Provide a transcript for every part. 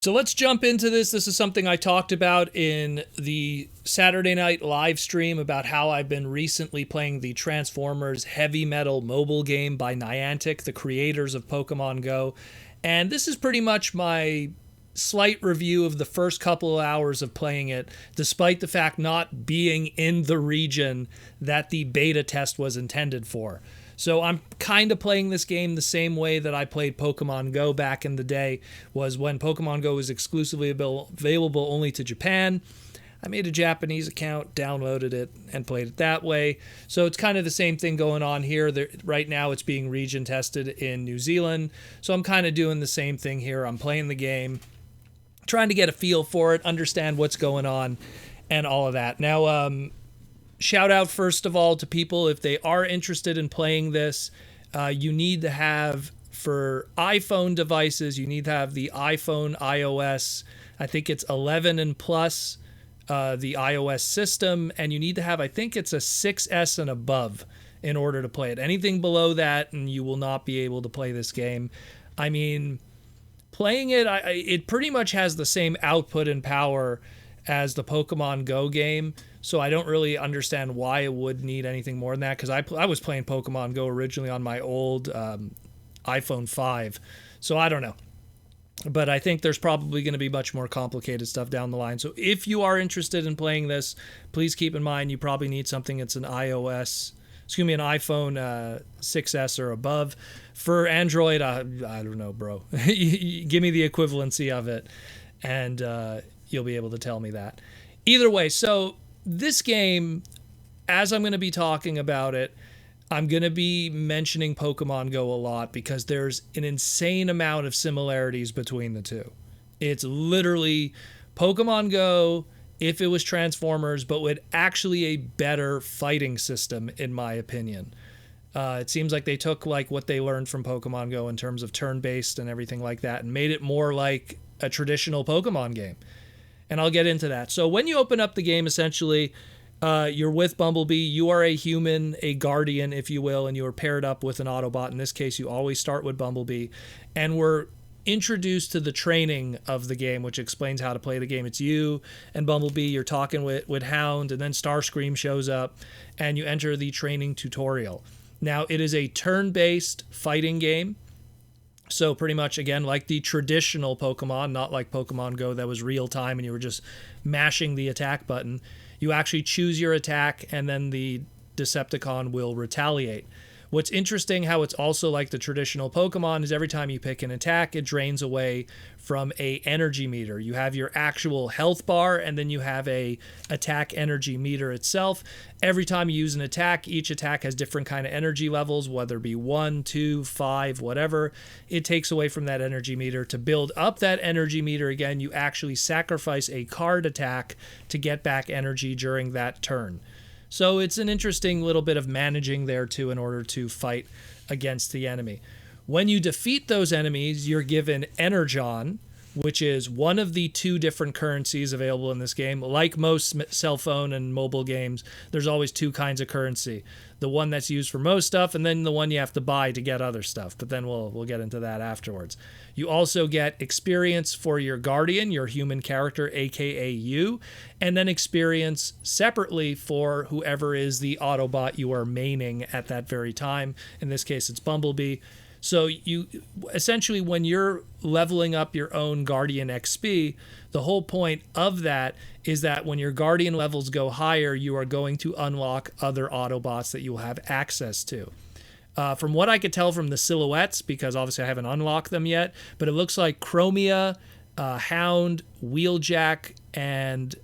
So let's jump into this. This is something I talked about in the Saturday night live stream about how I've been recently playing the Transformers Heavy Metal mobile game by Niantic, the creators of Pokemon Go. And this is pretty much my slight review of the first couple of hours of playing it, despite the fact not being in the region that the beta test was intended for. So I'm kind of playing this game the same way that I played Pokemon Go back in the day, was when Pokemon Go was exclusively available only to Japan. I made a Japanese account, downloaded it, and played it that way. So it's kind of the same thing going on here. Right now it's being region tested in New Zealand. So I'm kind of doing the same thing here. I'm playing the game, trying to get a feel for it, understand what's going on, and all of that. Now, shout out first of all to people, if they are interested in playing this, you need to have, for iPhone devices, you need to have the iPhone iOS, I think it's 11 and plus, the iOS system, and you need to have, I think it's a 6S and above in order to play it. Anything below that and you will not be able to play this game. I mean, playing it, it pretty much has the same output and power as the Pokemon Go game, so I don't really understand why it would need anything more than that, because I was playing Pokemon Go originally on my old iPhone 5, so I don't know. But I think there's probably going to be much more complicated stuff down the line. So if you are interested in playing this, please keep in mind you probably need something that's an iPhone 6S or above. For Android, I don't know, bro. Give me the equivalency of it, and you'll be able to tell me that. Either way, so this game, as I'm going to be talking about it, I'm going to be mentioning Pokemon Go a lot because there's an insane amount of similarities between the two. It's literally Pokemon Go if it was Transformers, but with actually a better fighting system, in my opinion. It seems like they took like what they learned from Pokemon Go in terms of turn-based and everything like that and made it more like a traditional Pokemon game. And I'll get into that. So when you open up the game, essentially, you're with Bumblebee. You are a human, a guardian, if you will, and you are paired up with an Autobot. In this case, you always start with Bumblebee. And we're introduced to the training of the game, which explains how to play the game. It's you and Bumblebee. You're talking with Hound, and then Starscream shows up, and you enter the training tutorial. Now, it is a turn-based fighting game. So pretty much, again, like the traditional Pokemon, not like Pokemon Go that was real time and you were just mashing the attack button. You actually choose your attack and then the Decepticon will retaliate. What's interesting, how it's also like the traditional Pokemon, is every time you pick an attack, it drains away from a energy meter. You have your actual health bar, and then you have a attack energy meter itself. Every time you use an attack, each attack has different kind of energy levels, whether it be 1, 2, 5, whatever. It takes away from that energy meter. To build up that energy meter again, you actually sacrifice a card attack to get back energy during that turn. So it's an interesting little bit of managing there too in order to fight against the enemy. When you defeat those enemies, you're given Energon, which is one of the two different currencies available in this game. Like most cell phone and mobile games, there's always two kinds of currency. The one that's used for most stuff, and then the one you have to buy to get other stuff. But then we'll get into that afterwards. You also get experience for your Guardian, your human character, aka you, and then experience separately for whoever is the Autobot you are maining at that very time. In this case, it's Bumblebee. So you essentially, when you're leveling up your own Guardian XP, the whole point of that is that when your Guardian levels go higher, you are going to unlock other Autobots that you will have access to. From what I could tell from the silhouettes, because obviously I haven't unlocked them yet, but it looks like Chromia, Hound, Wheeljack, and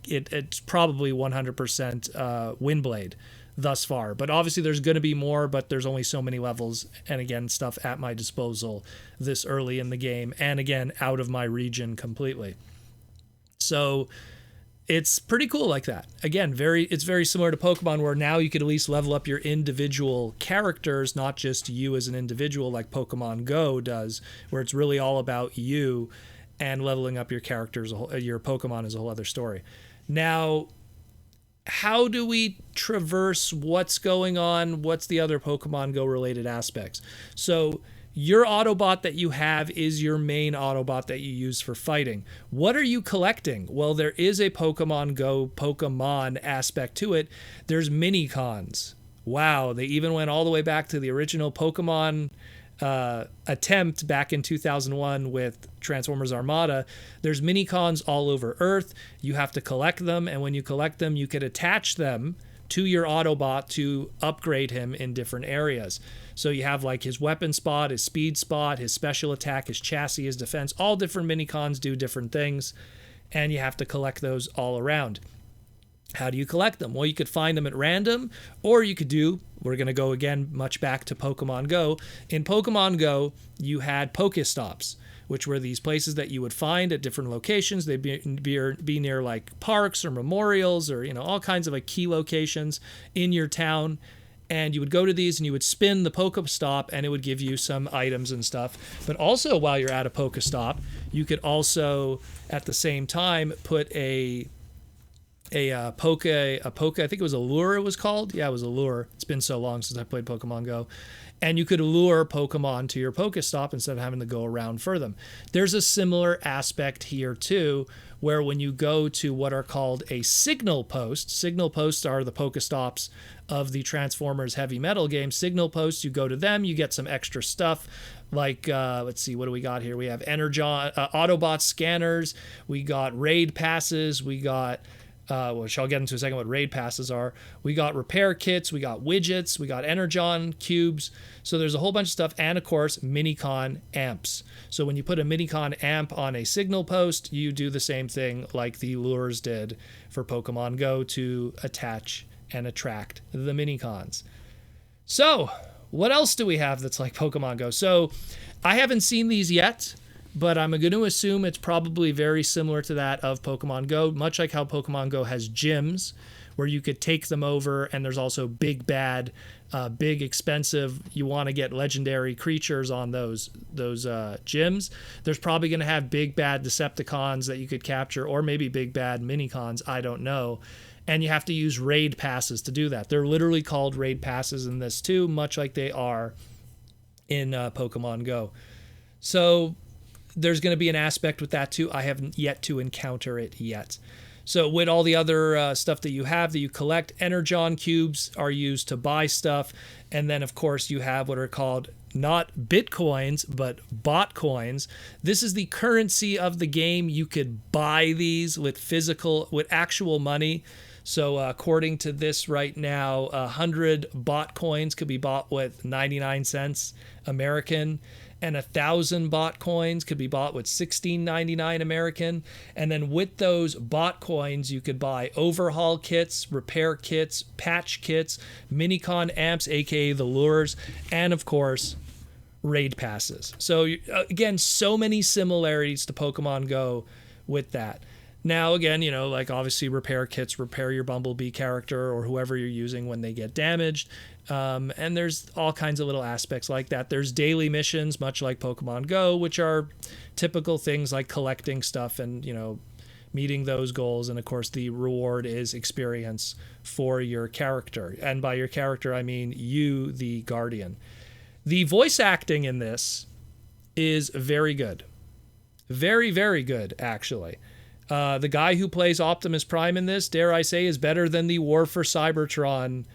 it's probably 100% Windblade thus far. But obviously there's going to be more, but there's only so many levels, and again, stuff at my disposal this early in the game, and again, out of my region completely. So it's pretty cool like that. Again, it's very similar to Pokemon, where now you could at least level up your individual characters, not just you as an individual like Pokemon Go does, where it's really all about you, and leveling up your characters, your Pokemon is a whole other story. Now, how do we traverse what's going on? What's the other Pokemon Go related aspects? So your Autobot that you have is your main Autobot that you use for fighting. What are you collecting? Well, there is a Pokemon Go Pokemon aspect to it. There's mini-cons. Wow, they even went all the way back to the original Pokemon attempt back in 2001 with Transformers Armada. There's mini-cons all over Earth. You have to collect them, and when you collect them, you can attach them to your Autobot to upgrade him in different areas. So you have like his weapon spot, his speed spot, his special attack, his chassis, his defense. All different mini-cons do different things, and you have to collect those all around. How do you collect them? Well, you could find them at random, or you could do, we're going to go again much back to Pokemon Go. In Pokemon Go, you had Pokestops, which were these places that you would find at different locations. They'd be near like parks or memorials or, all kinds of like key locations in your town. And you would go to these and you would spin the Pokestop and it would give you some items and stuff. But also while you're at a Pokestop, you could also at the same time put a Poke, I think it was a lure it was called. Yeah, it was a lure. It's been so long since I played Pokemon Go. And you could lure Pokemon to your Pokestop instead of having to go around for them. There's a similar aspect here too, where when you go to what are called a signal posts are the Pokestops of the Transformers Heavy Metal game. Signal posts, you go to them, you get some extra stuff. Like, let's see, what do we got here? We have Energon, Autobot scanners, we got raid passes, we got... which I'll get into in a second what raid passes are. We got repair kits, we got widgets, we got Energon cubes. So there's a whole bunch of stuff, and of course, Minicon amps. So when you put a Minicon amp on a signal post, you do the same thing like the lures did for Pokemon Go to attach and attract the Minicons. So what else do we have that's like Pokemon Go? So I haven't seen these yet, but I'm going to assume it's probably very similar to that of Pokemon Go, much like how Pokemon Go has gyms where you could take them over, and there's also big bad, big expensive, you want to get legendary creatures on those gyms. There's probably going to have big bad Decepticons that you could capture, or maybe big bad Minicons, I don't know. And you have to use raid passes to do that. They're literally called raid passes in this too, much like they are in Pokemon Go. So there's going to be an aspect with that too. I haven't yet to encounter it yet. So with all the other stuff that you have that you collect, Energon cubes are used to buy stuff. And then, of course, you have what are called not Bitcoins, but bot coins. This is the currency of the game. You could buy these with actual money. So according to this right now, 100 bot coins could be bought with 99 cents American. And 1,000 bot coins could be bought with $16.99 American. And then with those bot coins, you could buy overhaul kits, repair kits, patch kits, Minicon amps, aka the lures, and of course, raid passes. So again, so many similarities to Pokemon Go with that. Now, again, like obviously repair kits, repair your Bumblebee character or whoever you're using when they get damaged. And there's all kinds of little aspects like that. There's daily missions, much like Pokemon Go, which are typical things like collecting stuff and, meeting those goals. And of course, the reward is experience for your character. And by your character, I mean you, the Guardian. The voice acting in this is very good. Very, very good, actually. The guy who plays Optimus Prime in this, dare I say, is better than the War for Cybertron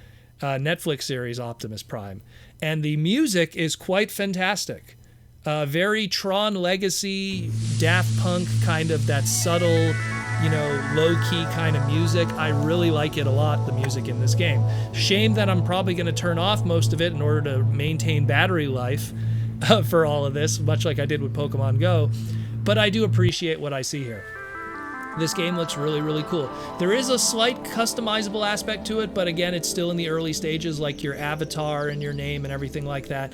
Netflix series Optimus Prime. And the music is quite fantastic. Very Tron Legacy, Daft Punk kind of that subtle, low-key kind of music. I really like it a lot, the music in this game. Shame that I'm probably going to turn off most of it in order to maintain battery life for all of this, much like I did with Pokemon Go. But I do appreciate what I see here. This game looks really, really cool. There is a slight customizable aspect to it, but again, it's still in the early stages, like your avatar and your name and everything like that.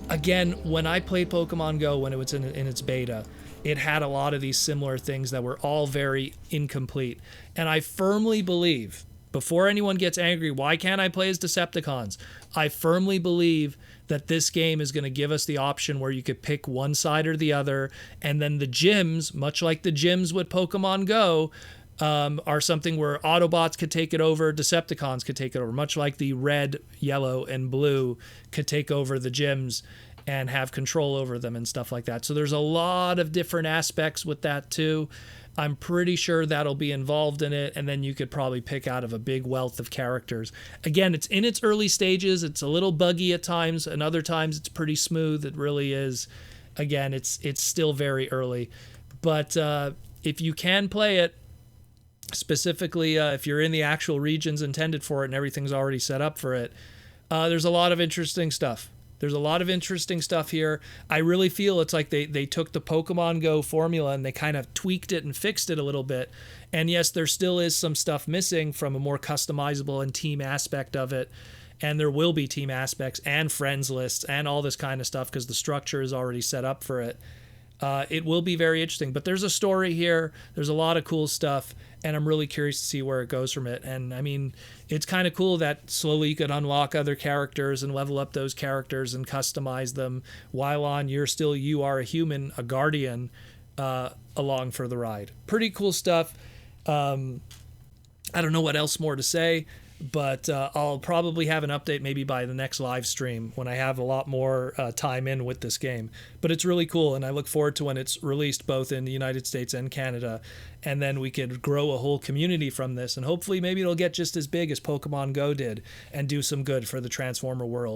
Again, when I played Pokemon Go, when it was in its beta, it had a lot of these similar things that were all very incomplete. And I firmly believe, before anyone gets angry, why can't I play as Decepticons? I firmly believe that this game is going to give us the option where you could pick one side or the other, and then the gyms, much like the gyms with Pokemon Go, are something where Autobots could take it over, Decepticons could take it over, much like the red, yellow, and blue could take over the gyms. and have control over them and stuff like that. So there's a lot of different aspects with that too. I'm pretty sure that'll be involved in it, and then you could probably pick out of a big wealth of characters. Again, it's in its early stages. It's a little buggy at times, and other times it's pretty smooth. It really is. Again, it's still very early. But if you can play it, specifically if you're in the actual regions intended for it and everything's already set up for it, there's a lot of interesting stuff. There's a lot of interesting stuff here. I really feel it's like they took the Pokemon Go formula and they kind of tweaked it and fixed it a little bit. And yes, there still is some stuff missing from a more customizable and team aspect of it. And there will be team aspects and friends lists and all this kind of stuff because the structure is already set up for it. It will be very interesting. But there's a story here. There's a lot of cool stuff. And I'm really curious to see where it goes from it. And I mean, it's kind of cool that slowly you could unlock other characters and level up those characters and customize them while on you are a human, a guardian, along for the ride. Pretty cool stuff. I don't know what else more to say, but I'll probably have an update maybe by the next live stream when I have a lot more time in with this game. But it's really cool, and I look forward to when it's released both in the United States and Canada, and then we could grow a whole community from this, and hopefully maybe it'll get just as big as Pokemon Go did and do some good for the Transformer world.